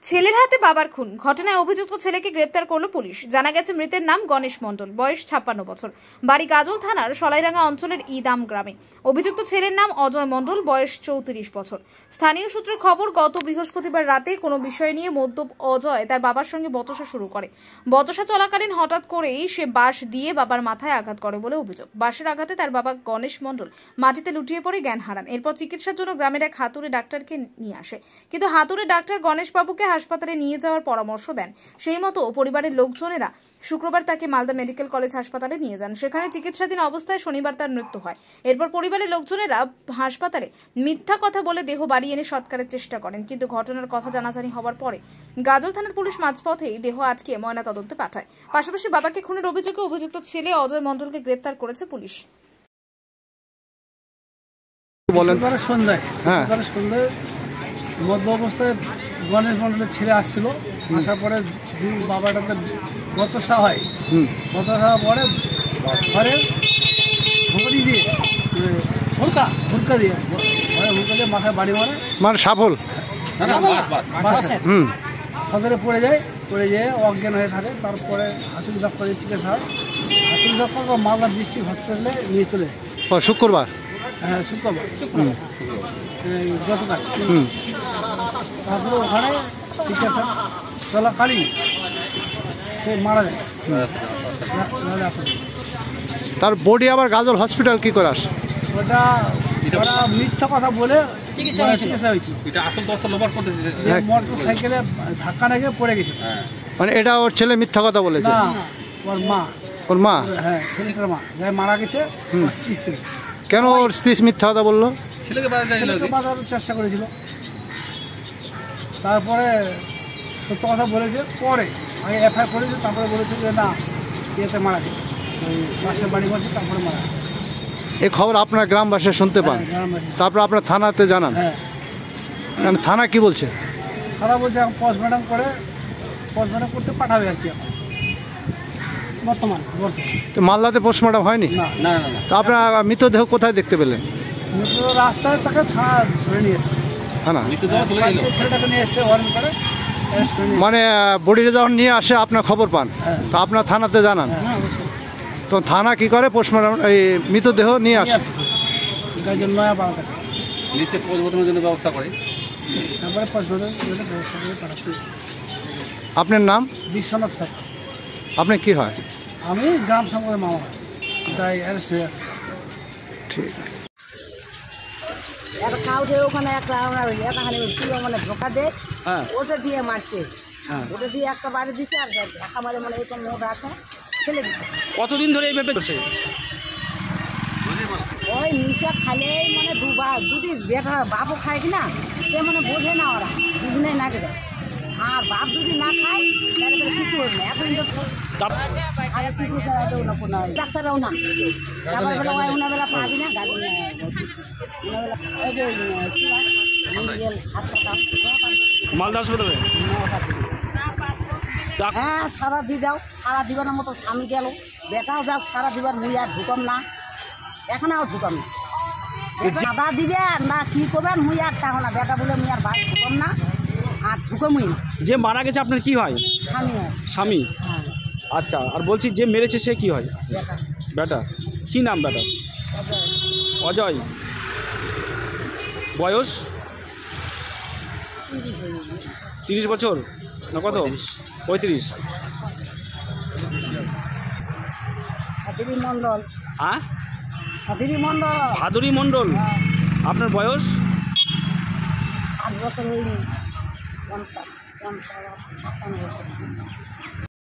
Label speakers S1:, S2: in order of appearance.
S1: ছেলের হাতে বাবার খুন ঘটনায় অভিযুক্ত ছেলেকে গ্রেপ্তার করল পুলিশ। জানা গেছে মৃতের নাম গণেশ মণ্ডল, বয়স 56 বছর, বাড়ি গাজল থানার সলাইরাঙ্গা অঞ্চলের ইদাম গ্রামে। অভিযুক্ত ছেলের নাম অজয় মণ্ডল, বয়স 34 বছর। স্থানীয় সূত্রের খবর, গত বৃহস্পতিবার রাতে কোনো বিষয় নিয়ে মদ্যপ অজয় তার বাবার সঙ্গে বচসা শুরু করে। বচসা চলাকালীন হঠাৎ করেই সে বাঁশ দিয়ে বাবার মাথায় আঘাত করে বলে অভিযোগ। বাঁশের আঘাতে তার বাবা গণেশ মণ্ডল মাটিতে লুটিয়ে পড়ে জ্ঞান হারান। এরপর চিকিৎসার জন্য গ্রামের এক হাতুড়ে ডাক্তারকে নিয়ে আসে, কিন্তু হাতুড়ে ডাক্তার গণেশ বাবুকে হাসপাতালে নিয়ে যাওয়ার পরামর্শ দেন। সেই মতো পরিবারের লোকজনেরা শুক্রবার তাকে মালদা মেডিকেল কলেজ হাসপাতালে নিয়ে যান। সেখানে চিকিৎসাধীন অবস্থায় শনিবার তার মৃত্যু হয়। এরপর পরিবারের লোকজনেরা হাসপাতালে মিথ্যা কথা বলে দেহ বাড়ি এনে সৎকারের চেষ্টা করেন, কিন্তু ঘটনার কথা জানাজানি হওয়ার পরে গাজল থানার পুলিশ মাঝপথেই দেহ আটকে ময়নাতদন্তে পাঠায়। পাশাপাশি বাবাকে খুনের অভিযোগে অভিযুক্ত ছেলে অজয় মণ্ডলকে গ্রেপ্তার করেছে পুলিশ।
S2: সন্ধ্যায় মধ্য অবস্থায় গণেশ মণ্ডলের ছেলে আসছিল, আসার পরে বাবাটাতে বচসা হয়। বচসা হওয়ার পরে ঘরে ঘুমড়ি দিয়ে হুড়কা দিয়ে মাথায় বাড়ি মারে,
S3: মানে সাফল
S2: সদরে পড়ে যায়, অজ্ঞান হয়ে থাকে। তারপরে হাসুল ডাক্তার চিকিৎসা হয়। হাসুল ডাক্তার মালদা ডিস্ট্রিক্ট হসপিটালে নিয়ে চলে যায়
S3: শুক্রবার।
S2: হ্যাঁ, শুক্রবার গতকাল। তারপরে ওখানে চিকিৎসা চলাকালীন সে মারা যায়।
S3: তার বডি আবার গাজল হসপিটাল কি করে আসে?
S2: ওটা মিথ্যা কথা বলে চিকিৎসা হয়েছিল। মোটর সাইকেলে ধাক্কা লেগে পড়ে গেছে।
S3: মানে এটা ওর ছেলে মিথ্যা কথা বলেছে?
S2: না, ওর মা। হ্যাঁ, ছেলেটার মা যাই মারা গেছে। স্ত্রী
S3: কেন ওর স্ত্রী মিথ্যা কথা বললো?
S2: ছেলেকে বাঁচানোর চেষ্টা করেছিল। তারপরে সত্য কথা বলেছে, পরে আগে এফআইআর করেছে, তারপরে বলেছে যে না, ইয়েতে মারা গেছে, ওই বাসের বাড়ি করছে, তারপরে মারা গেছে।
S3: এই খবর আপনার গ্রামবাসী শুনতে পান, তারপর আপনার থানাতে জানান?
S2: হ্যাঁ।
S3: থানা কি বলছে?
S2: থানা বলছে এখন পোস্টমর্টম করতে পাঠাবে আর কি। বর্তমান
S3: তো মালদাতে পোস্টমর্টম হয়নি?
S2: না।
S3: তো আপনার মৃতদেহ কোথায় দেখতে পেলেন?
S2: রাস্তায় তাকে থানা ধরে নিয়ে এসছে।
S3: থানা
S2: ছেলেটাকে নিয়ে এসে ওয়ারেন্ট করে,
S3: মানে বডিটা যখন নিয়ে আসে আপনার খবর পান, তো আপনার থানাতে জানান? তো থানা কি করে? পোস্টমর্টম এই মৃতদেহ নিয়ে আসে,
S2: ব্যবস্থা করে, তারপরে ব্যবস্থা করে পাঠাচ্ছি।
S3: আপনার নাম?
S2: বিশ্বনাথ সরকার।
S3: আপনি কি হয়?
S2: আমি গ্রাম সংসদের মামা, যাই অ্যারেস্ট হয়ে আছে।
S3: ঠিক আছে।
S4: একটা কাউঠে ওখানে একটা মানে ধোকা দেয়, ওটা দিয়ে মারছে। ওটা দিয়ে একটা বাড়ি দিছে, আর ঢাকা মারে মানে এরকম নোট আছে ফেলে দিছে।
S5: কতদিন ধরে এইভাবে করছে?
S4: ওই নিশা খালেই মানে দুবার যদি বেটা বাপও খায় কিনা, সে মানে বোঝে না, ওরা দুজনে নাকে দেয়। আর বাপ যদি না খায় তাহলে কিছু হবে না। এতদিন তো আগে চিকিৎসাও না, কোনো ডাক্তারও না, তারপর বেলা ওই উনাবেলা পাবি না, গাড়ি উনাবেলা ওই যে হাসপাতাল
S5: মালদা হাসপাতালে।
S4: হ্যাঁ, সারা দিয়ে দাও, সারা দিবার মতো স্বামী গেল, বেটাও যাও সারা দিবার, মুই আর ঢুকম না, এখন আর ঢুকম না। সাদা দিবে না কি করবেন, মুই আর চাহ না, বেটা বলে মুই আর ভাই ঢুকম না, আর ঢুকমই না।
S5: যে মারা গেছে আপনার কি হয়?
S4: স্বামী হয়।
S5: স্বামী?
S4: হ্যাঁ।
S5: আচ্ছা, আর বলছি যে মেরেছে সে কি হয়?
S4: বেটা।
S5: বেটা কি নাম? বেটা অজয়। বয়স 30 বছর না কত? 35।
S4: ভাদুরী মণ্ডল।
S5: হ্যাঁ,
S4: ভাদুরী মণ্ডল।
S5: ভাদুরী মণ্ডল। আপনার বয়স?
S4: 8 বছর হয়নি, 50 বছর।